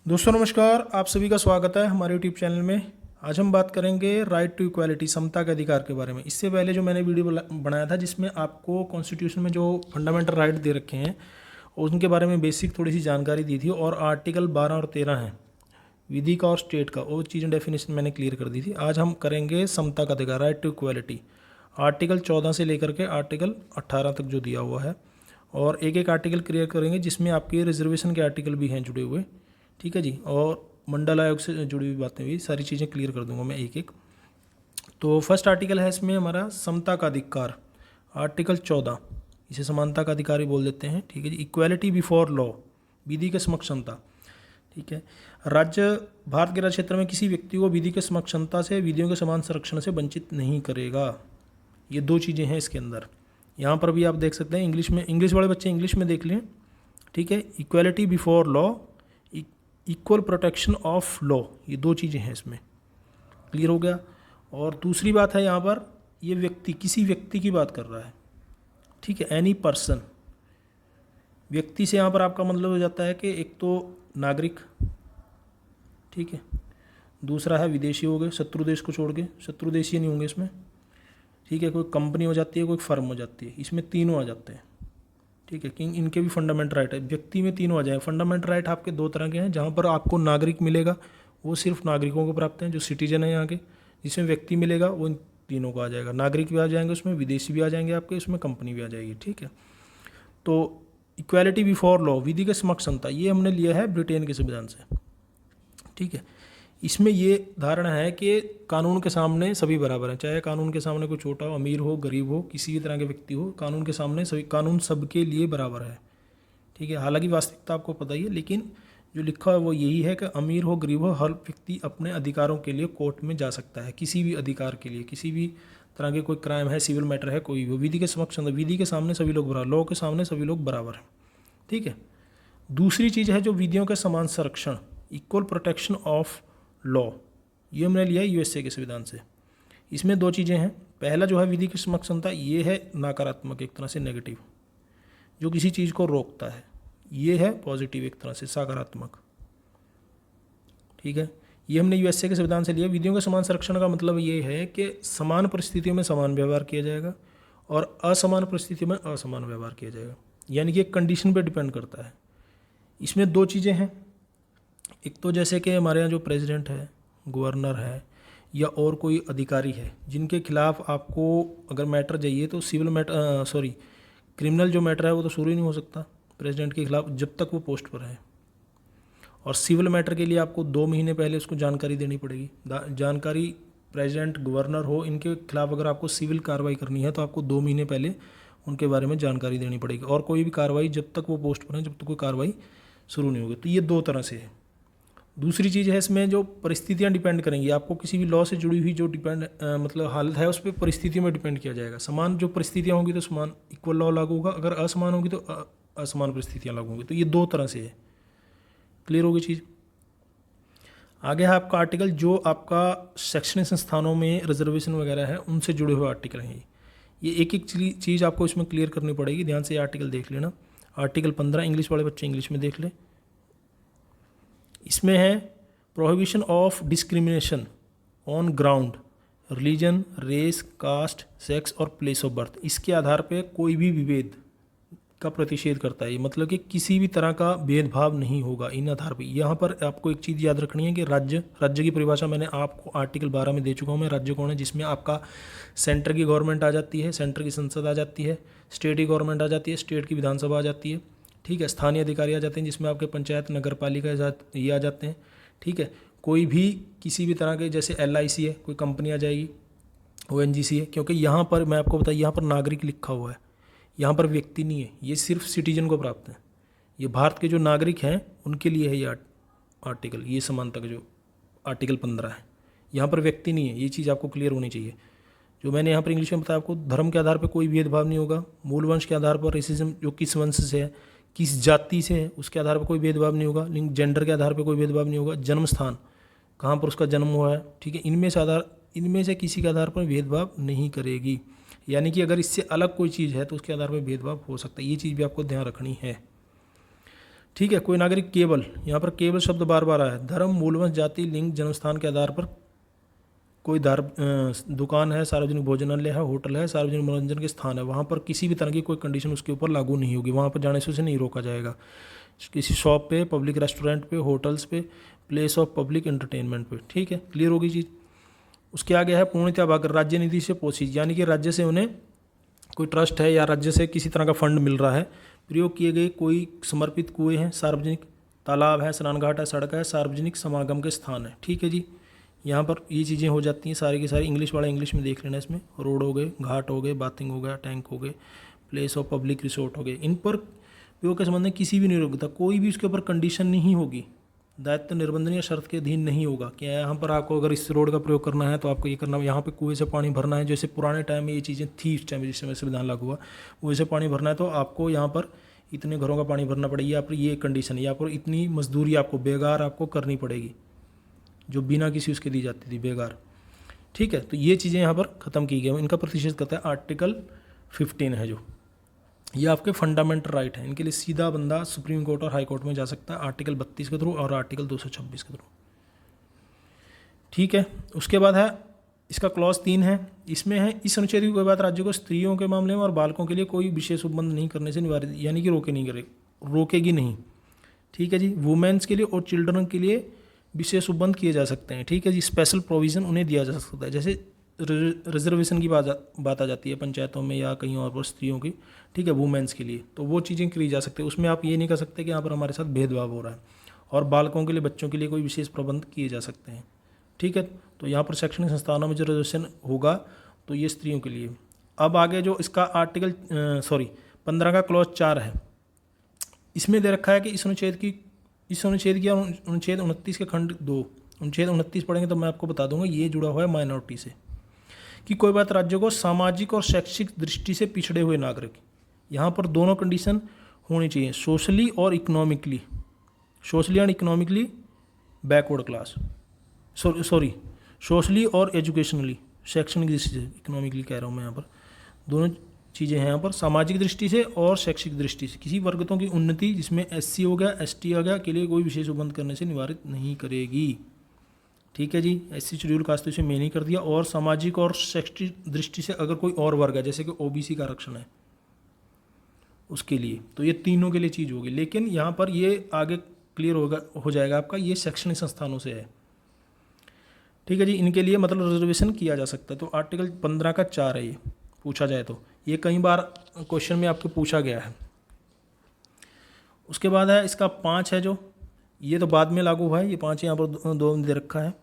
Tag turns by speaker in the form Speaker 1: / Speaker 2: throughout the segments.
Speaker 1: दोस्तों नमस्कार, आप सभी का स्वागत है हमारे यूट्यूब चैनल में। आज हम बात करेंगे राइट टू इक्वालिटी, समता के अधिकार के बारे में। इससे पहले जो मैंने वीडियो बनाया था जिसमें आपको कॉन्स्टिट्यूशन में जो फंडामेंटल राइट दे रखे हैं उनके बारे में बेसिक थोड़ी सी जानकारी दी थी, और आर्टिकल 12 और 13 हैं विधि का और स्टेट का, वो चीज़ें डेफिनेशन मैंने क्लियर कर दी थी। आज हम करेंगे समता का अधिकार, राइट टू इक्वालिटी, आर्टिकल 14 से लेकर के आर्टिकल 18 तक जो दिया हुआ है, और एक एक आर्टिकल क्लियर करेंगे जिसमें आपके रिजर्वेशन के आर्टिकल भी हैं जुड़े हुए। ठीक है जी, और मंडल आयोग से जुड़ी हुई बातें भी, सारी चीज़ें क्लियर कर दूंगा मैं एक एक। तो फर्स्ट आर्टिकल है इसमें हमारा समता का अधिकार, आर्टिकल 14, इसे समानता का अधिकार भी बोल देते हैं। ठीक है जी, इक्वालिटी बिफोर लॉ, विधि के समक्ष समता। ठीक है, भारत के राज्य क्षेत्र में किसी व्यक्ति को विधि के समक्ष समता से, विधियों के समान संरक्षण से वंचित नहीं करेगा। ये दो चीज़ें हैं इसके अंदर। यहाँ पर भी आप देख सकते हैं इंग्लिश में, इंग्लिश वाले बच्चे इंग्लिश में देख लें। ठीक है, equality before law, equal protection of law, ये दो चीज़ें हैं इसमें। क्लियर हो गया। और दूसरी बात है यहाँ पर, ये व्यक्ति, किसी व्यक्ति की बात कर रहा है। ठीक है, एनी पर्सन, व्यक्ति से यहाँ पर आपका मतलब हो जाता है कि एक तो नागरिक, ठीक है, दूसरा है विदेशी हो गए, शत्रु देश को छोड़ के, शत्रु देशीय नहीं होंगे इसमें। ठीक है, कोई कंपनी हो जाती है, कोई फर्म हो जाती है, इसमें तीनों आ जाते हैं। ठीक है, कि इनके भी फंडामेंटल राइट है, व्यक्ति में तीनों आ जाए। फंडामेंटल राइट आपके दो तरह के हैं, जहाँ पर आपको नागरिक मिलेगा वो सिर्फ नागरिकों को प्राप्त हैं जो सिटीजन है यहाँ के। जिसमें व्यक्ति मिलेगा वो इन तीनों को आ जाएगा, नागरिक भी आ जाएंगे उसमें, विदेशी भी आ जाएंगे आपके, उसमें कंपनी भी आ जाएगी। ठीक है, तो इक्वालिटी बिफोर लॉ, विधि के समक्ष समता, ये हमने लिया है ब्रिटेन के संविधान से। ठीक है, इसमें ये धारणा है कि कानून के सामने सभी बराबर हैं, चाहे कानून के सामने कोई छोटा हो, अमीर हो, गरीब हो, किसी भी तरह के व्यक्ति हो, कानून के सामने सभी, कानून सबके लिए बराबर है। ठीक है, हालांकि वास्तविकता आपको पता ही है, लेकिन जो लिखा है वो यही है कि अमीर हो, गरीब हो, हर व्यक्ति अपने अधिकारों के लिए कोर्ट में जा सकता है, किसी भी अधिकार के लिए, किसी भी तरह के कोई क्राइम है, सिविल मैटर है, कोई भी, विधि के समक्ष, विधि के सामने सभी लोग बराबर, लॉ के सामने सभी लोग बराबर हैं। ठीक है, दूसरी चीज़ है जो विधियों के समान संरक्षण, इक्वल प्रोटेक्शन ऑफ लॉ, ये हमने लिया है यूएसए के संविधान से। इसमें दो चीज़ें हैं, पहला जो है विधि की समक्ष समता, ये है नकारात्मक, एक तरह से नेगेटिव, जो किसी चीज़ को रोकता है। ये है पॉजिटिव, एक तरह से सकारात्मक। ठीक है, ये हमने यूएसए के संविधान से लिया। विधियों के समान संरक्षण का मतलब ये है कि समान परिस्थितियों में समान व्यवहार किया जाएगा और असमान परिस्थितियों में असमान व्यवहार किया जाएगा, यानी कि एक कंडीशन पर डिपेंड करता है। इसमें दो चीज़ें हैं, एक तो जैसे कि हमारे यहाँ जो प्रेसिडेंट है, गवर्नर है, या और कोई अधिकारी है जिनके खिलाफ आपको अगर मैटर चाहिए तो सिविल मैटर, क्रिमिनल जो मैटर है वो तो शुरू ही नहीं हो सकता प्रेसिडेंट के खिलाफ जब तक वो पोस्ट पर है। और सिविल मैटर के लिए आपको 2 महीने पहले उसको जानकारी देनी पड़ेगी। जानकारी, प्रेसिडेंट, गवर्नर हो, इनके खिलाफ अगर आपको सिविल कार्रवाई करनी है तो आपको 2 महीने पहले उनके बारे में जानकारी देनी पड़ेगी। और कोई भी कार्रवाई जब तक वो पोस्ट पर है, जब तक कोई कार्रवाई शुरू नहीं होगी। तो ये दो तरह से है। दूसरी चीज़ है इसमें जो परिस्थितियाँ डिपेंड करेंगी, आपको किसी भी लॉ से जुड़ी हुई जो मतलब हालत है उस पर परिस्थितियों में डिपेंड किया जाएगा। समान जो परिस्थितियाँ होंगी तो समान इक्वल लॉ लागू होगा, अगर असमान होगी तो असमान परिस्थितियाँ लागू होंगी। तो ये दो तरह से है। क्लियर होगी चीज़। आगे है आपका आर्टिकल, जो आपका शैक्षणिक संस्थानों में रिजर्वेशन वगैरह है उनसे जुड़े हुए आर्टिकल हैं। ये एक एक चीज़ आपको इसमें क्लियर करनी पड़ेगी, ध्यान से ये आर्टिकल देख लेना। आर्टिकल 15, इंग्लिश वाले बच्चे इंग्लिश में देख ले। इसमें है prohibition of discrimination on ground religion, race, caste, sex और प्लेस ऑफ बर्थ। इसके आधार पे कोई भी विभेद का प्रतिषेध करता है। मतलब कि किसी भी तरह का भेदभाव नहीं होगा इन आधार पे। यहाँ पर आपको एक चीज़ याद रखनी है कि राज्य की परिभाषा मैंने आपको आर्टिकल 12 में दे चुका हूँ मैं। राज्य कौन है? जिसमें आपका सेंटर की गवर्नमेंट आ जाती है, सेंटर की संसद आ जाती है, स्टेट की गवर्नमेंट आ जाती है, स्टेट की विधानसभा आ जाती है। ठीक है, स्थानीय अधिकारी आ जाते हैं जिसमें आपके पंचायत, नगर पालिका ये आ जाते हैं। ठीक है, कोई भी किसी भी तरह के, जैसे LIC है, कोई कंपनी आ जाएगी, ONGC है, क्योंकि यहाँ पर मैं आपको बताया, यहाँ पर नागरिक लिखा हुआ है, यहाँ पर व्यक्ति नहीं है, ये सिर्फ सिटीजन को प्राप्त है। ये भारत के जो नागरिक हैं उनके लिए है ये आर्टिकल, ये समानता का जो आर्टिकल 15 है। यहाँ पर व्यक्ति नहीं है, ये चीज़ आपको क्लियर होनी चाहिए। जो मैंने यहाँ पर इंग्लिश में बताया आपको, धर्म के आधार पर कोई भेदभाव नहीं होगा, मूल वंश के आधार पर, रेसिज्म जो किस वंश से है, किस जाति से है, उसके आधार पर कोई भेदभाव नहीं होगा, लिंग, जेंडर के आधार पर कोई भेदभाव नहीं होगा, जन्म स्थान, कहाँ पर उसका जन्म हुआ है, ठीक है, इनमें से किसी के आधार पर भेदभाव नहीं करेगी। यानी कि अगर इससे अलग कोई चीज़ है तो उसके आधार पर भेदभाव हो सकता है। ये चीज़ भी आपको ध्यान रखनी है। ठीक है। कोई नागरिक केवल, यहाँ पर केवल शब्द बार बार आया है, धर्म, मूलवंश, जाति, लिंग, जन्मस्थान के आधार पर कोई दुकान है, सार्वजनिक भोजनालय है, होटल है, सार्वजनिक मनोरंजन के स्थान है, वहाँ पर किसी भी तरह की कोई कंडीशन उसके ऊपर लागू नहीं होगी, वहाँ पर जाने से उसे नहीं रोका जाएगा। किसी शॉप पे, पब्लिक रेस्टोरेंट पे, होटल्स पे, प्लेस ऑफ पब्लिक एंटरटेनमेंट पे। ठीक है, क्लियर होगी चीज़। उसके आगे है पूर्णतया भाग राज्य निधि से पोषित, यानी कि राज्य से उन्हें कोई ट्रस्ट है या राज्य से किसी तरह का फंड मिल रहा है। प्रयोग किए गए कोई समर्पित कुएँ हैं, सार्वजनिक तालाब है, स्नान घाट है, सड़क है, सार्वजनिक समागम के स्थान है। ठीक है जी, यहाँ पर ये चीज़ें हो जाती हैं सारी की सारी। इंग्लिश वाला इंग्लिश में देख लेना, इसमें रोड हो गए, घाट हो गए, बाथिंग हो गया, टैंक हो गए, प्लेस ऑफ पब्लिक रिसोर्ट हो गए। इन पर प्रयोग के संबंध में किसी भी नियोक्ता कोई भी उसके ऊपर कंडीशन नहीं होगी, दायित्व निबंधन या शर्त के अधीन नहीं होगा कि यहाँ पर आपको अगर इस रोड का प्रयोग करना है तो आपको ये करना, यहाँ पे कुएं से पानी भरना है, जैसे पुराने टाइम में ये चीज़ें थी, इस टाइम जिस समय संविधान लागू हुआ, कुएं से पानी भरना है तो आपको यहाँ पर इतने घरों का पानी भरना पड़ेगा, या पर ये कंडीशन है, या पर इतनी मजदूरी आपको बेगार आपको करनी पड़ेगी, जो बिना किसी उसके दी जाती थी बेगार। ठीक है, तो ये चीज़ें यहाँ पर ख़त्म की गई। इनका प्रतिषेध करता है आर्टिकल 15 है, जो ये आपके फंडामेंटल राइट है। इनके लिए सीधा बंदा सुप्रीम कोर्ट और हाई कोर्ट में जा सकता है आर्टिकल 32 के थ्रू और आर्टिकल 226 के थ्रू। ठीक है, उसके बाद है इसका क्लॉज 3 है, इसमें है इस अनुच्छेद की कोई बात राज्यों को स्त्रियों के मामले में और बालकों के लिए कोई विशेष उपबंध नहीं करने से निवारित, यानी कि रोकेगी नहीं। ठीक है जी, वुमेन्स के लिए और चिल्ड्रन के लिए विशेष उपबंध किए जा सकते हैं। ठीक है जी, स्पेशल प्रोविज़न उन्हें दिया जा सकता है, जैसे रिजर्वेशन की बात आ जाती है पंचायतों में या कहीं और पर स्त्रियों की। ठीक है, वुमेन्स के लिए तो वो चीज़ें करी जा सकती है, उसमें आप ये नहीं कर सकते कि यहाँ पर हमारे साथ भेदभाव हो रहा है। और बालकों के लिए, बच्चों के लिए कोई विशेष प्रबंध किए जा सकते हैं। ठीक है, तो यहाँ पर शैक्षणिक संस्थानों में जो रिजर्वेशन होगा तो ये स्त्रियों के लिए। अब आगे जो इसका आर्टिकल 15 का क्लॉज 4 है, इसमें दे रखा है कि इस अनुच्छेद की अनुच्छेद 29 के खंड 2, अनुच्छेद 29 पढ़ेंगे तो मैं आपको बता दूंगा, ये जुड़ा हुआ है माइनॉरिटी से, कि कोई बात राज्यों को सामाजिक और शैक्षिक दृष्टि से पिछड़े हुए नागरिक, यहाँ पर दोनों कंडीशन होनी चाहिए, सोशली और economically, socially and economically backward class, socially और एजुकेशनली, शैक्षणिक दृष्टि से, इकोनॉमिकली कह रहा हूँ मैं यहाँ पर, दोनों चीज़ें हैं यहाँ पर, सामाजिक दृष्टि से और शैक्षिक दृष्टि से किसी वर्गों की उन्नति, जिसमें SC हो गया, ST हो गया, के लिए कोई विशेष उपबंध करने से निवारित नहीं करेगी। ठीक है जी, SC शेड्यूल कास्ट इसे में नहीं कर दिया। और सामाजिक और शैक्षिक दृष्टि से अगर कोई और वर्ग है, जैसे कि OBC का आरक्षण है उसके लिए, तो ये तीनों के लिए चीज़ होगी। लेकिन यहाँ पर ये आगे क्लियर हो जाएगा आपका, ये शैक्षणिक संस्थानों से है। ठीक है जी, इनके लिए मतलब रिजर्वेशन किया जा सकता है। तो आर्टिकल 15 का 4 है, ये पूछा जाए तो ये कई बार क्वेश्चन में आपको पूछा गया है। उसके बाद है इसका 5 है, जो ये तो बाद में लागू हुआ है, ये 5 यहाँ पर 2 दे रखा है।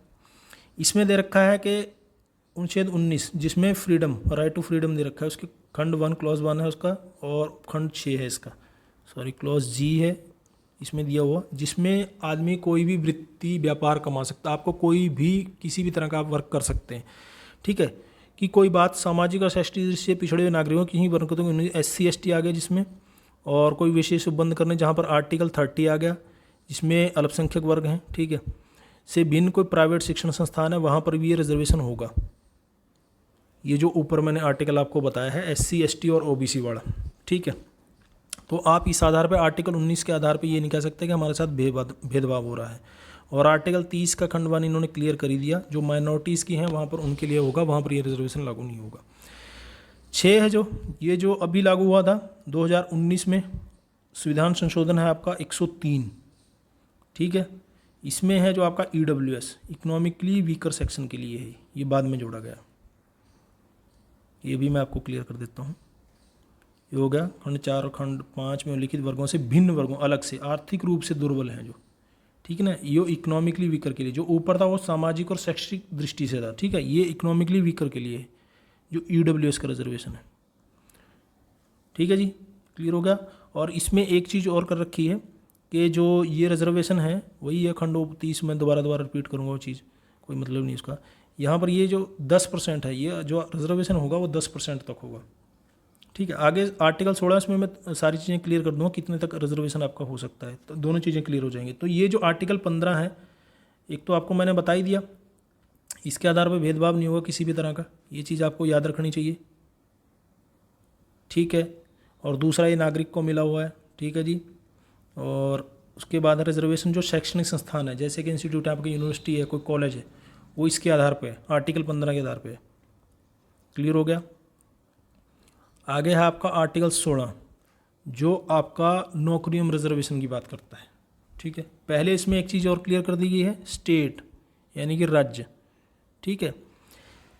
Speaker 1: इसमें दे रखा है कि अनुच्छेद 19 जिसमें फ्रीडम, राइट टू फ्रीडम दे रखा है, उसके खंड 1 क्लॉज 1 है उसका, और खंड 6 है इसका, क्लॉज G है इसमें दिया हुआ, जिसमें आदमी कोई भी वृत्ति व्यापार कमा सकता है, आपको कोई भी किसी भी तरह का आप वर्क कर सकते हैं। ठीक है, कि कोई बात सामाजिक और शैक्षिक दृष्टि से पिछड़े हुए नागरिकों की ही वर्ग, SC ST आ गया जिसमें, और कोई विशेष उपबंध करने, जहाँ पर आर्टिकल 30 आ गया जिसमें अल्पसंख्यक वर्ग हैं। ठीक है, से भिन्न कोई प्राइवेट शिक्षण संस्थान है, वहाँ पर भी ये रिजर्वेशन होगा। ये जो ऊपर मैंने आर्टिकल आपको बताया है SC ST और OBC वाला। ठीक है, तो आप इस आधार पर आर्टिकल 19 के आधार पर ये नहीं कह सकते कि हमारे साथ भेदभाव हो रहा है। और आर्टिकल 30 का खंड 1 इन्होंने क्लियर कर ही दिया, जो माइनॉरिटीज़ की हैं वहाँ पर उनके लिए होगा, वहाँ पर ये रिजर्वेशन लागू नहीं होगा। 6 है, जो अभी लागू हुआ था 2019 में, संविधान संशोधन है आपका 103। ठीक है, इसमें है जो आपका EWS, इकोनॉमिकली वीकर सेक्शन के लिए है, ये बाद में जोड़ा गया, ये भी मैं आपको क्लियर कर देता हूँ। ये हो गया खंड 4 और खंड 5 में लिखित वर्गों से भिन्न वर्गों, अलग से आर्थिक रूप से दुर्बल हैं जो। ठीक है ना, ये इकोनॉमिकली वीकर के लिए, जो ऊपर था वो सामाजिक और शैक्षिक दृष्टि से था। ठीक है, ये इकोनॉमिकली वीकर के लिए जो EWS का रिजर्वेशन है। ठीक है जी, क्लियर हो गया। और इसमें एक चीज़ और कर रखी है कि जो ये रिजर्वेशन है वही है खंड 30 में, दोबारा रिपीट करूँगा वो चीज़, कोई मतलब नहीं उसका। यहाँ पर ये जो 10% है, ये जो रिजर्वेशन होगा वो 10% तक होगा। ठीक है, आगे आर्टिकल 16 में मैं सारी चीज़ें क्लियर कर दूँगा कितने तक रिजर्वेशन आपका हो सकता है, तो दोनों चीज़ें क्लियर हो जाएंगी। तो ये जो आर्टिकल 15 है, एक तो आपको मैंने बता ही दिया, इसके आधार पर भेदभाव नहीं होगा किसी भी तरह का, ये चीज़ आपको याद रखनी चाहिए। ठीक है, और दूसरा ये नागरिक को मिला हुआ है। ठीक है जी, और उसके बाद रिजर्वेशन जो शैक्षणिक संस्थान है, जैसे कि इंस्टीट्यूट है, आपकी यूनिवर्सिटी है, कोई कॉलेज है, वो इसके आधार पे आर्टिकल 15 के आधार पे। क्लियर हो गया। आगे है आपका आर्टिकल 16 जो आपका नौकरियों में रिजर्वेशन की बात करता है। ठीक है, पहले इसमें एक चीज़ और क्लियर कर दी गई है, स्टेट यानी कि राज्य, ठीक है,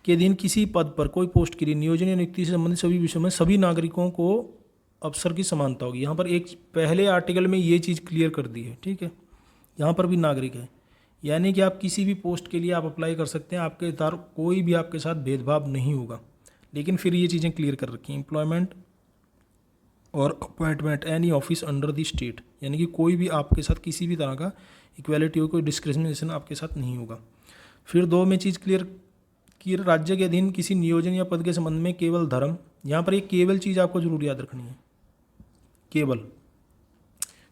Speaker 1: के दिन किसी पद पर कोई पोस्ट के लिए नियोजन या नियुक्ति से संबंधित सभी विषयों में सभी नागरिकों को अवसर की समानता होगी। यहाँ पर एक पहले आर्टिकल में ये चीज़ क्लियर कर दी है। ठीक है, यहाँ पर भी नागरिक है, यानी कि आप किसी भी पोस्ट के लिए आप अप्लाई कर सकते हैं, आपके द्वारा कोई भी आपके साथ भेदभाव नहीं होगा। लेकिन फिर ये चीज़ें क्लियर कर रखी हैं, एम्प्लॉयमेंट और appointment any office under the state, यानी कि कोई भी आपके साथ किसी भी तरह का इक्वालिटी हो, कोई डिस्क्रिमिनेशन आपके साथ नहीं होगा। फिर 2 में चीज़ क्लियर कि राज्य के अधीन किसी नियोजन या पद के संबंध में केवल धर्म, यहाँ पर एक केवल चीज़ आपको जरूर याद रखनी है, केवल।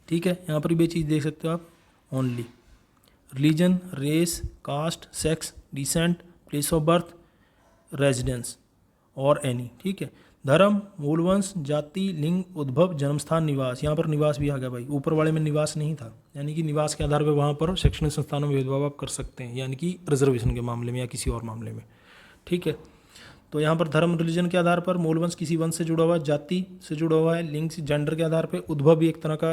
Speaker 1: ठीक है, यहाँ पर भी ये चीज़ देख सकते हो आप, only religion, race, caste, sex, descent, place of birth, residence और एनी। ठीक है, धर्म, मूलवंश, जाति, लिंग, उद्भव, जन्मस्थान, निवास। यहाँ पर निवास भी आ गया भाई, ऊपर वाले में निवास नहीं था, यानी कि निवास के आधार पर वहाँ पर शैक्षणिक संस्थानों में भेदभाव आप कर सकते हैं, यानी कि रिजर्वेशन के मामले में या किसी और मामले में। ठीक है, तो यहाँ पर धर्म, रिलीजन के आधार पर, मूलवंश किसी वंश से जुड़ा हुआ है, जाति से जुड़ा हुआ है, लिंग से, जेंडर के आधार पर, उद्भव भी एक तरह का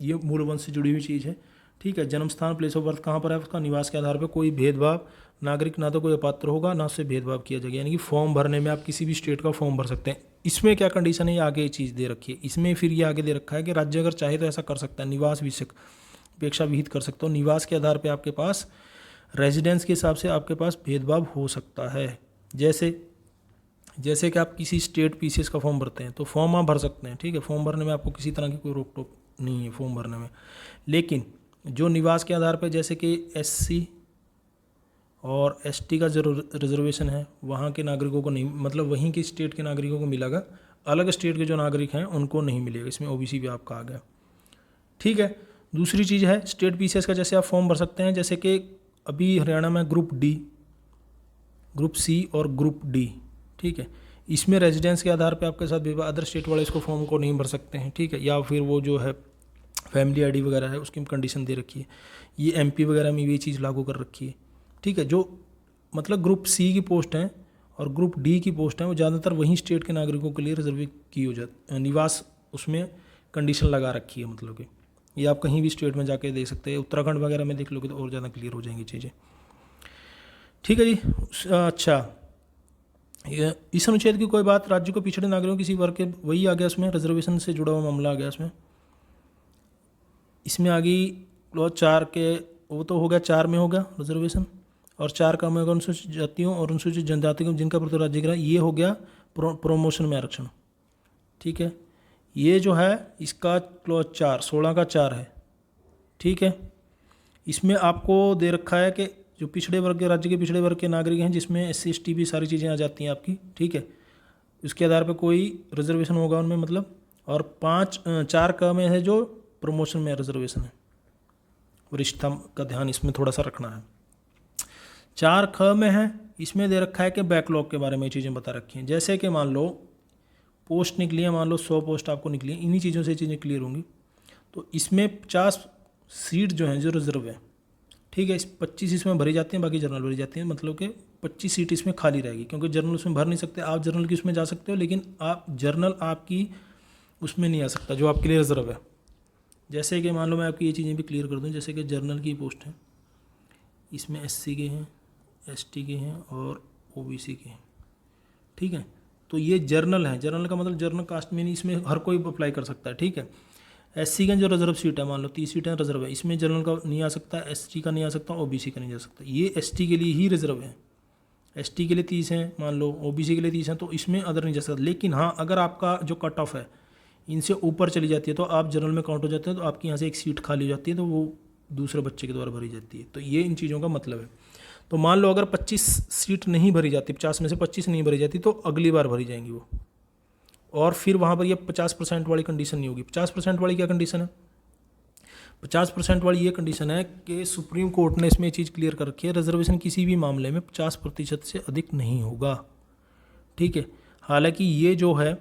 Speaker 1: ये मूलवंश से जुड़ी हुई चीज़ है। ठीक है, जन्मस्थान, प्लेस ऑफ बर्थ कहाँ पर है उसका, निवास के आधार पर कोई भेदभाव, नागरिक ना तो कोई अपात्र होगा ना उससे भेदभाव किया जाएगा, यानी कि फॉर्म भरने में आप किसी भी स्टेट का फॉर्म भर सकते हैं। इसमें क्या कंडीशन है, ये आगे चीज़ दे रखी है, इसमें फिर ये आगे दे रखा है कि राज्य अगर चाहे तो ऐसा कर सकता है, निवास विषय अपेक्षा विहित कर सकता हो, निवास के आधार पर आपके पास रेजिडेंस के हिसाब से आपके पास भेदभाव हो सकता है। जैसे कि आप किसी स्टेट पीसीएस का फॉर्म भरते हैं तो फॉर्म आप भर सकते हैं। ठीक है, फॉर्म भरने में आपको किसी तरह की कोई रोक टोक नहीं है फॉर्म भरने में। लेकिन जो निवास के आधार पर जैसे कि एससी और एसटी का जो रिजर्वेशन है वहाँ के नागरिकों को नहीं, मतलब वहीं के स्टेट के नागरिकों को मिलेगा, अलग स्टेट के जो नागरिक हैं उनको नहीं मिलेगा। इसमें ओबीसी भी आपका आ गया। ठीक है, दूसरी चीज़ है स्टेट पीसीएस का, जैसे आप फॉर्म भर सकते हैं, जैसे कि अभी हरियाणा में ग्रुप डी, ग्रुप सी और ग्रुप डी। ठीक है, इसमें रेजिडेंस के आधार पे आपके साथ अदर स्टेट वाले इसको फॉर्म को नहीं भर सकते हैं। ठीक है, या फिर वो जो है फैमिली आईडी वगैरह है उसकी कंडीशन दे रखी है, ये एमपी वगैरह में ये चीज़ लागू कर रखी है। ठीक है, जो मतलब ग्रुप सी की पोस्ट हैं और ग्रुप डी की पोस्ट हैं वो ज़्यादातर वहीं स्टेट के नागरिकों के लिए रिजर्व की हो जाती, निवास उसमें कंडीशन लगा रखी है, मतलब कि ये आप कहीं भी स्टेट में जाके देख सकते हैं, उत्तराखंड वगैरह में देख लोगे तो और ज़्यादा क्लियर हो जाएंगी चीज़ें। ठीक है जी। अच्छा, इस अनुच्छेद की कोई बात राज्य को पिछड़े नागरिकों किसी वर्ग के, वही आ गया उसमें, रिजर्वेशन से जुड़ा हुआ मामला आ गया इसमें आ गई क्लॉज 4 के, वो तो हो गया 4 में हो गया रिजर्वेशन, और 4 का में होगा अनुसूचित जातियों और अनुसूचित जनजातियों जिनका प्रति राज्य गिरा, ये हो गया प्रमोशन में आरक्षण। ठीक है, ये जो है इसका क्लॉज 4 16 का 4 है। ठीक है, इसमें आपको दे रखा है कि जो पिछड़े वर्ग के, राज्य के पिछड़े वर्ग के नागरिक हैं जिसमें एससी एसटी भी सारी चीज़ें आ जाती हैं आपकी। ठीक है, उसके आधार पर कोई रिजर्वेशन होगा उनमें, मतलब, और 4 का में है जो प्रमोशन में रिजर्वेशन है, वरिष्ठता का ध्यान इसमें थोड़ा सा रखना है। 4 ख में है, इसमें दे रखा है कि बैकलॉग के बारे में चीज़ें बता रखी हैं, जैसे कि मान लो पोस्ट निकली है, मान लो 100 पोस्ट आपको निकली है, इन्हीं चीज़ों से चीज़ें क्लियर होंगी। तो इसमें 50 सीट जो हैं जो रिजर्व है। ठीक है, 25 इसमें भरी जाती हैं, बाकी जनरल भरी जाती हैं, मतलब कि 25 सीट इसमें खाली रहेगी, क्योंकि जनरल उसमें भर नहीं सकते। आप जनरल की उसमें जा सकते हो, लेकिन आप जनरल आपकी उसमें नहीं आ सकता जो आपके लिए रिजर्व है। जैसे कि मान लो मैं आपकी ये चीज़ें भी क्लियर कर दूं, जैसे कि जनरल की पोस्ट है, इसमें एससी के हैं, एसटी के हैं और ओबीसी के हैं। ठीक है, तो ये जर्नल है, जर्नल का मतलब जर्नल कास्ट में नहीं, इसमें हर कोई अप्लाई कर सकता है। ठीक है, एससी का जो रिजर्व सीट है, मान लो 30 सीटें रिजर्व है, इसमें जनरल का नहीं आ सकता, एसटी का नहीं आ सकता, ओबीसी का नहीं जा सकता। ये एसटी के लिए ही रिजर्व है, एसटी के लिए 30 हैं मान लो, ओबीसी के लिए 30 हैं, तो इसमें अदर नहीं जा सकता। लेकिन हाँ, अगर आपका जो कट ऑफ है इनसे ऊपर चली जाती है तो आप जनरल में काउंट हो जाते हैं, तो आपकी यहाँ से एक सीट खाली हो जाती है, तो वो दूसरे बच्चे के द्वारा भरी जाती है। तो ये इन चीज़ों का मतलब है। तो मान लो अगर 25 सीट नहीं भरी जाती, 50 में से 25 नहीं भरी जाती, तो अगली बार भरी जाएंगी वो, और फिर वहाँ पर ये 50% वाली कंडीशन नहीं होगी। 50% वाली क्या कंडीशन है? 50% वाली ये कंडीशन है कि सुप्रीम कोर्ट ने इसमें चीज़ क्लियर कर रखी है, रिजर्वेशन किसी भी मामले में 50% से अधिक नहीं होगा। ठीक है, हालांकि ये जो है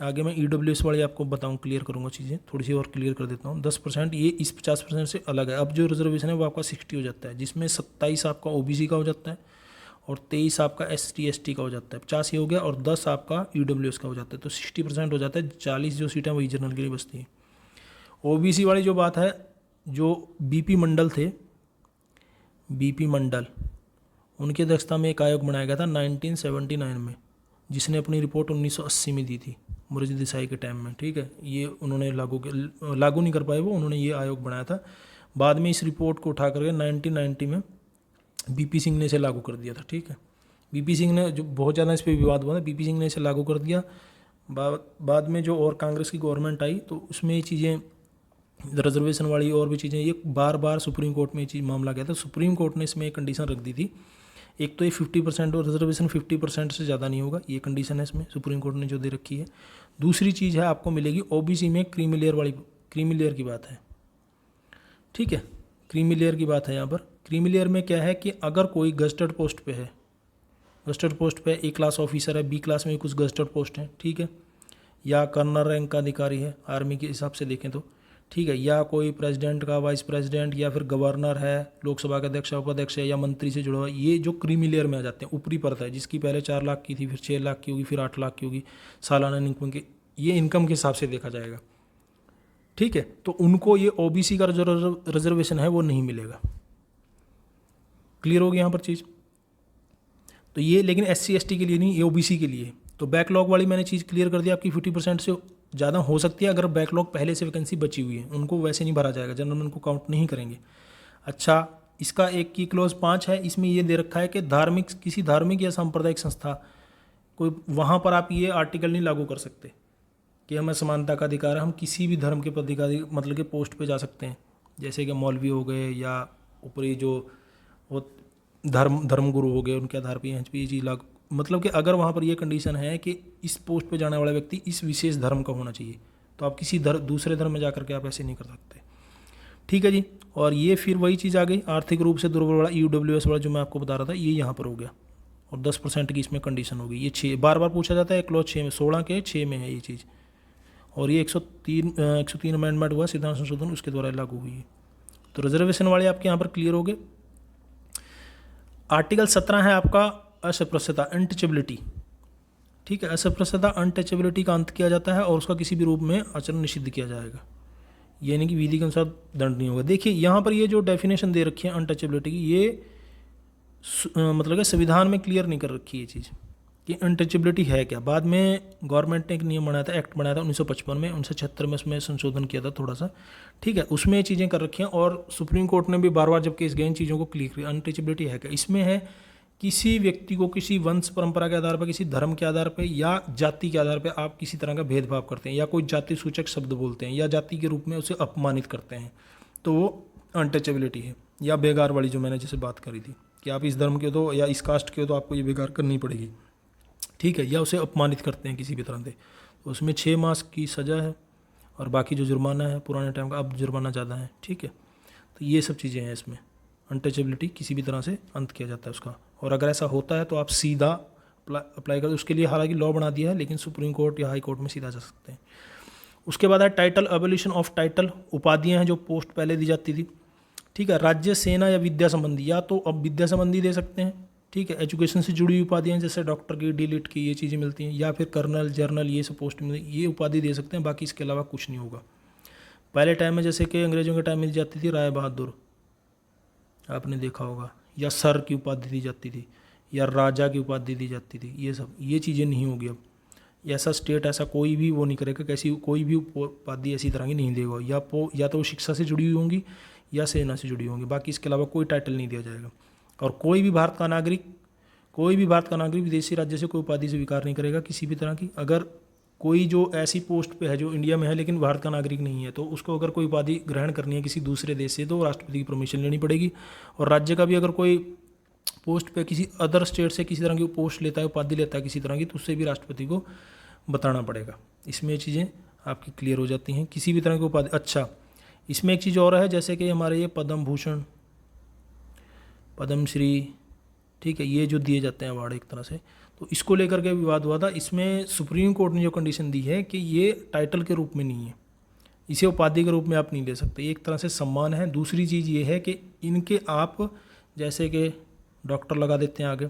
Speaker 1: आगे मैं EWS वाली आपको बताऊँ, क्लियर करूँगा चीज़ें, थोड़ी सी और क्लियर कर देता हूँ। 10% ये इस 50% से अलग है। अब जो रिजर्वेशन है वो आपका 60 हो जाता है, जिसमें 27 आपका OBC का हो जाता है और 23 आपका ST ST का हो जाता है। 50 ये हो गया और 10 आपका EWS का हो जाता है, तो 60% हो जाता है। 40 जो सीटें वही जनरल के लिए बचती हैं। OBC वाली जो बात है, जो BP मंडल थे, BP मंडल, उनकी अध्यक्षता में एक आयोग बनाया गया था 1979 में, जिसने अपनी रिपोर्ट 1980 में दी थी, मुरारजी देसाई के टाइम में। ठीक है, ये उन्होंने लागू नहीं कर पाए वो, उन्होंने ये आयोग बनाया था। बाद में इस रिपोर्ट को उठा करके 1990 में BP सिंह ने इसे लागू कर दिया था। ठीक है, BP सिंह ने, जो बहुत ज़्यादा इस पर विवाद हुआ था, BP सिंह ने इसे लागू कर दिया। बाद में जो और कांग्रेस की गवर्नमेंट आई तो उसमें ये चीज़ें, रिजर्वेशन वाली और भी चीज़ें, ये बार बार सुप्रीम कोर्ट में ये चीज़ मामला गया था। सुप्रीम कोर्ट ने इसमें एक कंडीशन रख दी थी, एक तो ये 50% और रिजर्वेशन 50% से ज़्यादा नहीं होगा, ये कंडीशन है इसमें सुप्रीम कोर्ट ने जो दे रखी है। दूसरी चीज़ है, आपको मिलेगी OBC में क्रीमी लेयर की बात है। ठीक है, क्रीमी लेयर की बात है यहाँ पर। क्रीमी लेयर में क्या है कि अगर कोई गजटेड पोस्ट पे है, गजटेड पोस्ट पे A क्लास ऑफिसर है, B क्लास में कुछ गजटेड पोस्ट हैं, ठीक है, या कर्नल रैंक का अधिकारी है आर्मी के हिसाब से देखें तो, ठीक है, या कोई प्रेसिडेंट का वाइस प्रेसिडेंट या फिर गवर्नर है, लोकसभा का अध्यक्ष उपाध्यक्ष है, या मंत्री से जुड़ा हुआ, ये जो क्रीमी लेयर में आ जाते हैं, ऊपरी परत है, जिसकी पहले 4 लाख की थी, फिर 6 लाख की होगी, फिर 8 लाख की होगी सालाना इनकम के, ये इनकम के हिसाब से देखा जाएगा। ठीक है, तो उनको ये OBC का जो रिजर्वेशन है वो नहीं मिलेगा। क्लियर होगी यहाँ पर चीज़। तो ये लेकिन SC ST के लिए नहीं, ये OBC के लिए। तो बैकलॉग वाली मैंने चीज़ क्लियर कर दी आपकी, 50% से ज़्यादा हो सकती है अगर बैकलॉग पहले से वैकेंसी बची हुई है, उनको वैसे नहीं भरा जाएगा, जनरल में उनको काउंट नहीं करेंगे। अच्छा, इसका एक की क्लॉज 5 है, इसमें ये दे रखा है कि किसी धार्मिक या सांप्रदायिक संस्था, कोई वहाँ पर आप ये आर्टिकल नहीं लागू कर सकते कि हमें समानता का अधिकार है, हम किसी भी धर्म के पदाधिकारी मतलब के पोस्ट पे जा सकते हैं, जैसे कि मौलवी हो गए या ऊपरी जो वो धर्मगुरु हो गए, उनके आधार पर यहाँ पर ये चीज़ लागू, मतलब कि अगर वहाँ पर ये कंडीशन है कि इस पोस्ट पे जाने वाला व्यक्ति इस विशेष धर्म का होना चाहिए, तो आप किसी दूसरे धर्म में जाकर के आप ऐसे नहीं कर सकते। ठीक है जी। और ये फिर वही चीज़ आ गई, आर्थिक रूप से दुर्बल वाला EWS वाला जो मैं आपको बता रहा था, ये यहाँ पर हो गया, और 10% की इसमें कंडीशन होगी। ये 6 बार बार पूछा जाता है, क्लॉज 6 में, 16 के 6 में है ये चीज़। और ये 103 अमेंडमेंट हुआ, सिद्धांत संशोधन, उसके द्वारा लागू हुई है। तो रिजर्वेशन वाले आपके यहाँ पर क्लियर हो गए। आर्टिकल 17 है आपका असप्रत्यता, अनटचेबिलिटी। ठीक है, असप्रत्यता अनटचेबिलिटी का अंत किया जाता है और उसका किसी भी रूप में आचरण निषिद्ध किया जाएगा, यानी कि विधि के अनुसार दंड नहीं होगा। देखिए यहाँ पर ये जो डेफिनेशन दे रखी है अनटचेबिलिटी की, ये मतलब कि संविधान में क्लियर नहीं कर रखी है ये चीज़ कि अनटचेबिलिटी है क्या। बाद में गवर्नमेंट ने एक नियम बनाया था, एक्ट बनाया था 1955 में, 1976 में उसमें संशोधन किया था थोड़ा सा। ठीक है, उसमें ये चीज़ें कर रखी हैं और सुप्रीम कोर्ट ने भी बार बार जब केस गए इन चीज़ों को क्लियर किया। अनटचेबिलिटी है क्या, इसमें है किसी व्यक्ति को किसी वंश परंपरा के आधार पर, किसी धर्म के आधार पर या जाति के आधार पर आप किसी तरह का भेदभाव करते हैं या कोई जाति सूचक शब्द बोलते हैं या जाति के रूप में उसे अपमानित करते हैं, तो वो अनटचेबिलिटी है। या बेगार वाली जो मैंने जैसे बात करी थी कि आप इस धर्म के हो तो या इस कास्ट के हो तो आपको ये बेगार करनी पड़ेगी। ठीक है, या उसे अपमानित करते हैं किसी भी तरह से, तो उसमें 6 मास की सज़ा है और बाकी जो जुर्माना है पुराने टाइम का, अब जुर्माना ज़्यादा है। ठीक है, तो ये सब चीज़ें हैं इसमें। अनटचेबिलिटी किसी भी तरह से अंत किया जाता है उसका, और अगर ऐसा होता है तो आप सीधा अप्लाई कर, उसके लिए हालांकि लॉ बना दिया है लेकिन सुप्रीम कोर्ट या हाई कोर्ट में सीधा जा सकते हैं। उसके बाद है टाइटल, एबोलिशन ऑफ टाइटल, उपाधियाँ हैं जो पोस्ट पहले दी जाती थी। ठीक है, राज्य, सेना या विद्या संबंधी, या तो अब विद्या संबंधी दे सकते हैं, ठीक है, एजुकेशन से जुड़ी हुई उपाधियाँ जैसे डॉक्टर की, डीलिट की, ये चीज़ें मिलती हैं, या फिर कर्नल, जर्नल, ये सब पोस्ट में ये उपाधि दे सकते हैं, बाकी इसके अलावा कुछ नहीं होगा। पहले टाइम में जैसे कि अंग्रेजों के टाइम मिल जाती थी राय बहादुर, आपने देखा होगा, या सर की उपाधि दी जाती थी, या राजा की उपाधि दी जाती थी, ये चीज़ें नहीं होगी अब। ऐसा स्टेट ऐसा कोई भी वो नहीं करेगा, कैसी कोई भी उपाधि ऐसी तरह की नहीं देगा, या तो शिक्षा से जुड़ी हुई होंगी या सेना से जुड़ी होंगी, बाकी इसके अलावा कोई टाइटल नहीं दिया जाएगा। और कोई भी भारत का नागरिक विदेशी राज्य से कोई उपाधि स्वीकार नहीं करेगा किसी भी तरह की। अगर कोई जो ऐसी पोस्ट पे है जो इंडिया में है लेकिन भारत का नागरिक नहीं है, तो उसको अगर कोई उपाधि ग्रहण करनी है किसी दूसरे देश से तो राष्ट्रपति की परमिशन लेनी पड़ेगी। और राज्य का भी अगर कोई पोस्ट पे किसी अदर स्टेट से किसी तरह की पोस्ट लेता है, उपाधि लेता है किसी तरह की, तो उससे भी राष्ट्रपति को बताना पड़ेगा। इसमें ये चीज़ें आपकी क्लियर हो जाती हैं, किसी भी तरह की उपाधि। अच्छा, इसमें एक चीज़ और है, जैसे कि हमारे ये पद्म भूषण, पद्मश्री, ठीक है, ये जो दिए जाते हैं अवार्ड एक तरह से, तो इसको लेकर के विवाद हुआ था। इसमें सुप्रीम कोर्ट ने जो कंडीशन दी है कि ये टाइटल के रूप में नहीं है, इसे उपाधि के रूप में आप नहीं ले सकते, एक तरह से सम्मान है। दूसरी चीज़ ये है कि इनके आप जैसे कि डॉक्टर लगा देते हैं, आगे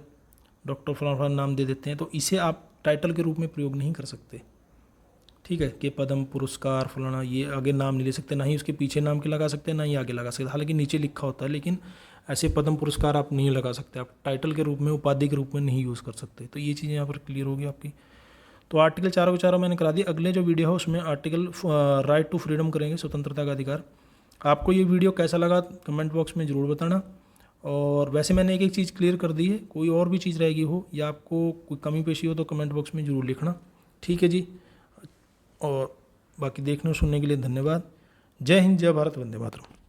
Speaker 1: डॉक्टर फलाना फलाना नाम दे देते हैं, तो इसे आप टाइटल के रूप में प्रयोग नहीं कर सकते, ठीक है, कि पद्म पुरस्कार फलाना, ये आगे नाम नहीं ले सकते, ना ही उसके पीछे नाम के लगा सकते, ना ही आगे लगा सकते, हालांकि नीचे लिखा होता है, लेकिन ऐसे पद्म पुरस्कार आप नहीं लगा सकते, आप टाइटल के रूप में, उपाधि के रूप में नहीं यूज़ कर सकते। तो ये चीज़ें यहाँ पर क्लियर होगी आपकी। तो आर्टिकल 4 को 4 मैंने करा दिया। अगले जो वीडियो है उसमें आर्टिकल राइट टू फ्रीडम करेंगे, स्वतंत्रता का अधिकार। आपको ये वीडियो कैसा लगा कमेंट बॉक्स में ज़रूर बताना। और वैसे मैंने एक एक चीज़ क्लियर कर दी है, कोई और भी चीज़ रहेगी हो या आपको कोई कमी पेशी हो तो कमेंट बॉक्स में ज़रूर लिखना, ठीक है जी। और बाकी देखने और सुनने के लिए धन्यवाद। जय हिंद, जय भारत, वंदे मातरम।